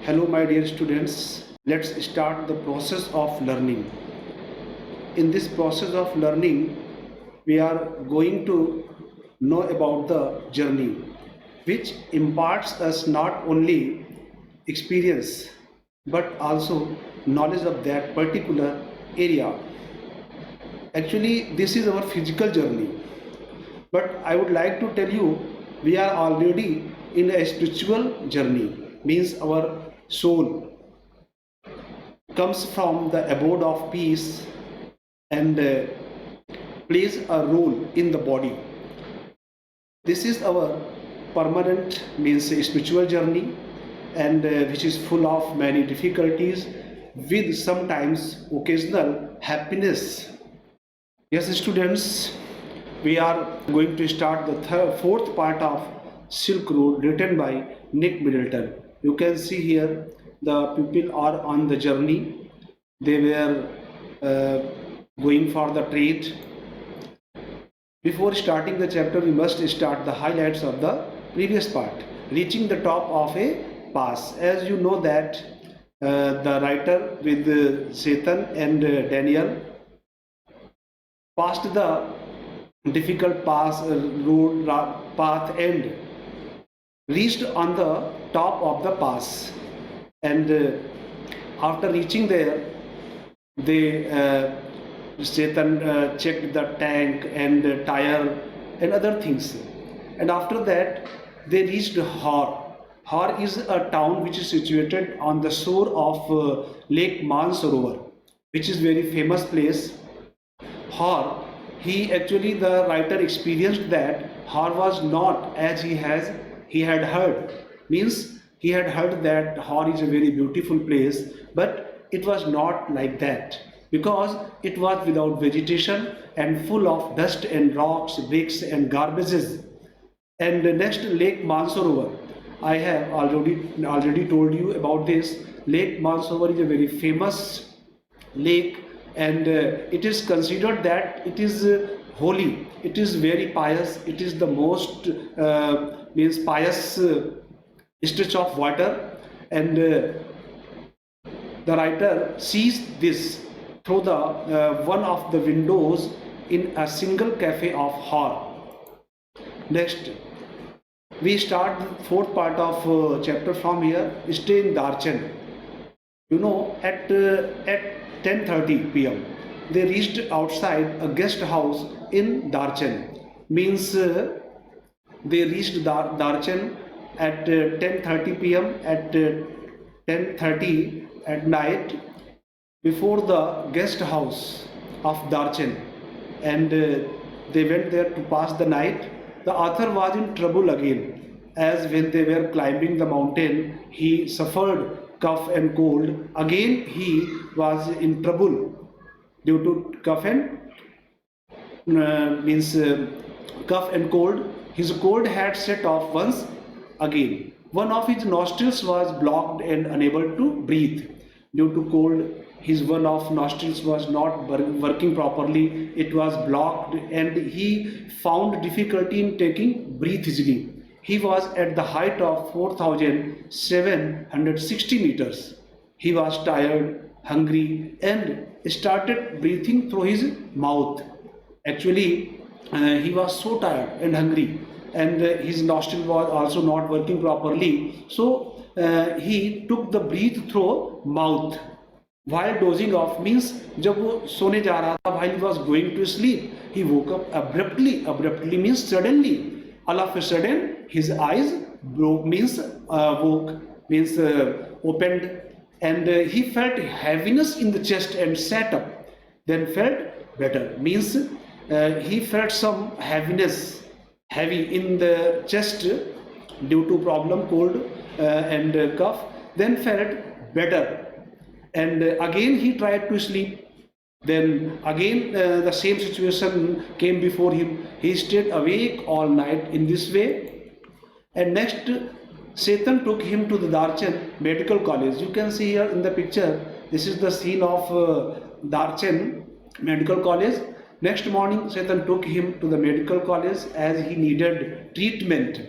Hello, my dear students. Let's start the process of learning. In this process of learning, we are going to know about the journey, which imparts us not only experience but also knowledge of that particular area. Actually, this is our physical journey, but I would like to tell you we are already in a spiritual journey, means our soul comes from the abode of peace and plays a role in the body. This is our permanent, means spiritual journey, and which is full of many difficulties with sometimes occasional happiness. Yes, students, we are going to start the fourth part of Silk Road written by Nick Middleton. You can see here the people are on the journey. They were going for the trade. Before starting the chapter, we must start the highlights of the previous part. Reaching the top of a pass. As you know that the writer with Chetan and Daniel passed the difficult path and reached on the top of the pass, and after reaching there they Chetan checked the tank and the tire and other things, and after that they reached Har. Har is a town which is situated on the shore of Lake Mansarovar, which is very famous place. Har, the writer experienced that Har was not as he had heard. Means he had heard that Har is a very beautiful place, but it was not like that, because it was without vegetation and full of dust and rocks, bricks and garbages. And the next, Lake Mansarovar, I have already told you about this. Lake Mansarovar is a very famous lake, and it is considered that it is holy, it is very pious, it is the most means pious stretch of water, and the writer sees this through the one of the windows in a single cafe of Har. Next, we start the fourth part of chapter from here. Stay in Darchen. You know, at 10:30 p.m. they reached outside a guest house in Darchen. Means they reached Darchen at 10:30 p.m. at 10:30 at night before the guest house of Darchen, and they went there to pass the night. The author was in trouble again, as when they were climbing the mountain he suffered cough and cold. Again he was in trouble due to cough and cough and cold. His cold had set off once again. One of his nostrils was blocked and unable to breathe due to cold. His one of nostrils was not working properly, it was blocked, and he found difficulty in taking breath easily. He was at the height of 4,760 meters. He was tired, hungry, and started breathing through his mouth. Actually, he was so tired and hungry, and his nostril was also not working properly. So he took the breath through mouth. While dozing off, means जब वो सोने जा रहा था, while he was going to sleep, he woke up abruptly. Abruptly means suddenly. All of a sudden, his eyes broke, means woke, means opened, and he felt heaviness in the chest and sat up. Then felt better, means he felt some heaviness, heavy in the chest due to problem cold and cough. Then felt better. And again he tried to sleep. Then again the same situation came before him. He stayed awake all night in this way. And next, Chetan took him to the Darchen Medical College. You can see here in the picture, this is the scene of Darchen Medical College. Next morning, Chetan took him to the medical college as he needed treatment.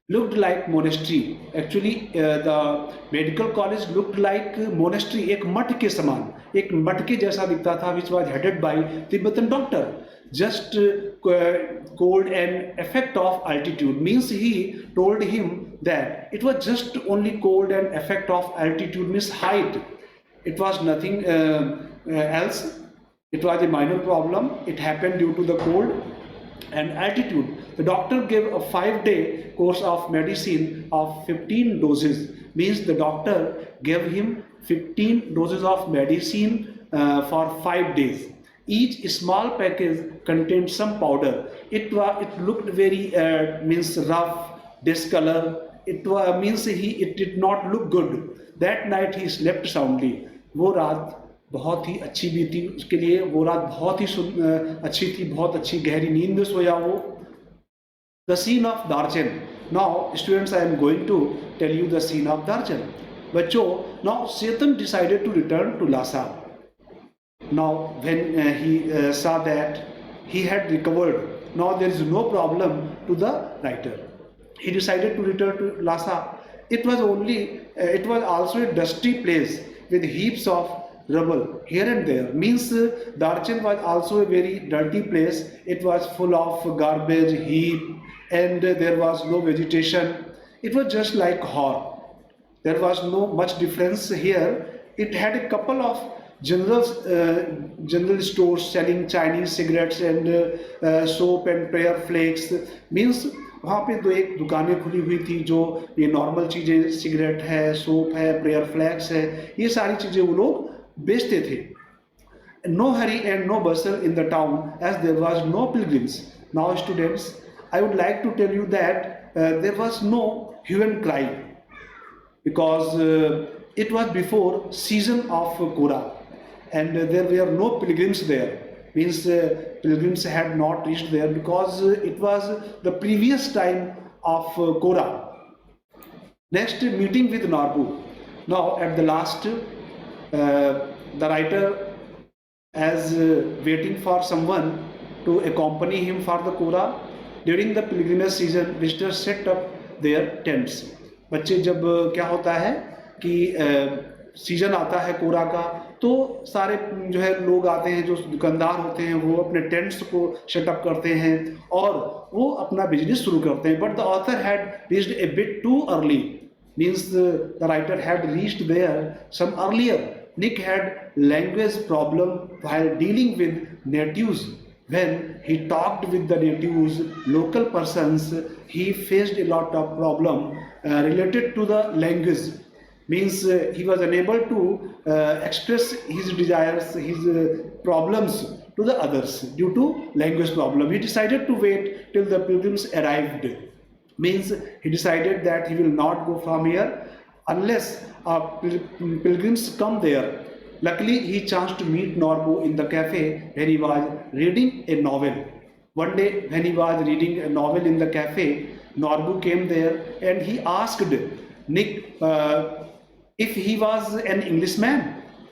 looked like monastery. Actually, the medical college looked like monastery, एक मठ के समान, एक मठ के जैसा दिखता था, which was headed by Tibetan doctor. Just cold and effect of altitude, means he told him that it was just only cold and effect of altitude, means height. It was nothing else. It was a minor problem. It happened due to the cold and altitude. The doctor gave a 5-day course of medicine of 15 doses. Means the doctor gave him 15 doses of medicine for 5 days. Each small package contained some powder. It looked very means rough, discolor. It did not look good. That night he slept soundly. वो रात बहुत ही अच्छी बीती उसके लिए, वो रात बहुत ही अच्छी थी, बहुत अच्छी गहरी नींद में सोया वो. The scene of Darjan. Now students, I am going to tell you the scene of Darjan. बच्चों, now Chetan decided to return to Lhasa. Now when he saw that he had recovered, now there is no problem to the writer. He decided to return to Lhasa. It was also a dusty place with heaps of rubble here and there. Means Darchen was also a very dirty place. It was full of garbage heap, and there was no vegetation. It was just like Hor. There was no much difference here. It had a couple of general stores selling Chinese cigarettes and soap and prayer flakes. Means वहाँ पे दो एक दुकानें खुली हुई थी जो ये नॉर्मल चीज़ें, सिगरेट है, सोप है, प्रेयर फ्लैक्स है, ये सारी चीज़ें वो लोग बेचते थे. No hurry and no bustle in the town as there was no pilgrims. Now students, I would like to tell you that there was no hue and cry because it was before season of Kora, and there were no pilgrims there. Means pilgrims had not reached there because it was the previous time of Kora. Next, meeting with Norbu. Now at the last, the writer as waiting for someone to accompany him for the Kora. During the pilgrimage season, visitors set up their tents. बच्चे जब क्या होता है कि season आता है कोरा का, तो सारे जो है लोग आते हैं, जो दुकानदार होते हैं वो अपने टेंट्स को सेटअप करते हैं और वो अपना बिजनेस शुरू करते हैं. But the author had reached a bit too early. Means the writer had reached there some earlier. Nick had language problem while dealing with natives. When he talked with the natives, local persons, he faced a lot of problem related to the language. Means he was unable to express his desires, his problems to the others due to language problem. He decided to wait till the pilgrims arrived. Means he decided that he will not go from here unless pilgrims come there. Luckily, he chanced to meet Norbu in the cafe when he was reading a novel. One day, when he was reading a novel in the cafe, Norbu came there and he asked Nick if he was an Englishman.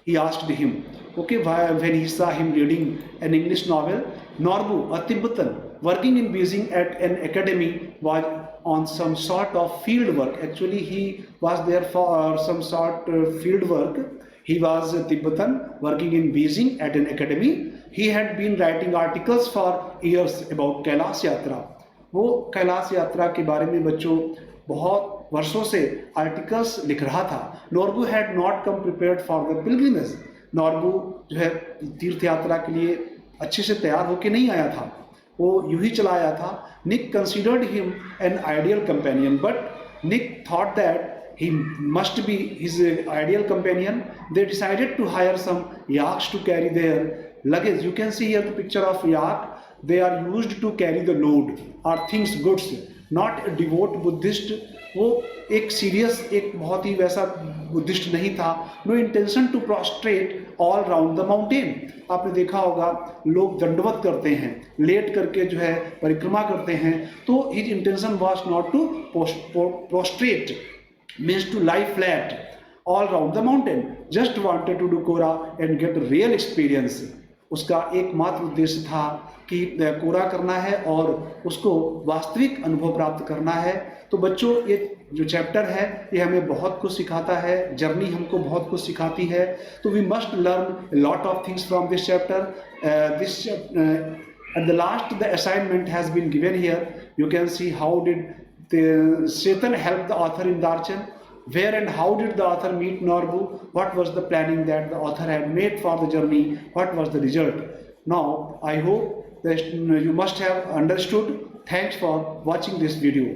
He asked him. Okay, when he saw him reading an English novel, Norbu, a Tibetan, working in Beijing at an academy, was on some sort of field work. Actually, he was there for some sort of field work. He was a Tibetan working in Beijing at an academy. He had been writing articles for years about Kailash यात्रा. वो कैलाश यात्रा के बारे में बच्चों बहुत वर्षों से आर्टिकल्स लिख रहा था. Norbu had not come prepared for the pilgrimage. Norbu जो है तीर्थ यात्रा के लिए अच्छे से तैयार होके नहीं आया था, वो यूं ही चला आया था. Nick considered him an ideal companion, but Nick thought that he must be his ideal companion. They decided to hire some yaks to carry their luggage. You can see here the picture of yak. They are used to carry the load or things, goods. Not a devout Buddhist. वो एक serious, एक बहुत ही वैसा Buddhist नहीं था. No intention to prostrate all round the mountain. आपने देखा होगा लोग दंडवत करते हैं, लेट करके जो है परिक्रमा करते हैं. तो his intention was not to prostrate, means to lie flat all round the mountain. Just wanted to do Kora and get real experience. उसका एकमात्र उद्देश्य था कि कोरा करना है और उसको वास्तविक अनुभव प्राप्त करना है। तो बच्चों, ये जो चैप्टर है ये हमें बहुत कुछ सिखाता है, जर्नी हमको बहुत कुछ सिखाती है। तो we must learn lot of things from this chapter. At the last, the assignment has been given here. You can see how did Satan help the author in Darchan, where and how did the author meet Norbu, what was the planning that the author had made for the journey, what was the result. Now, I hope that you must have understood. Thanks for watching this video.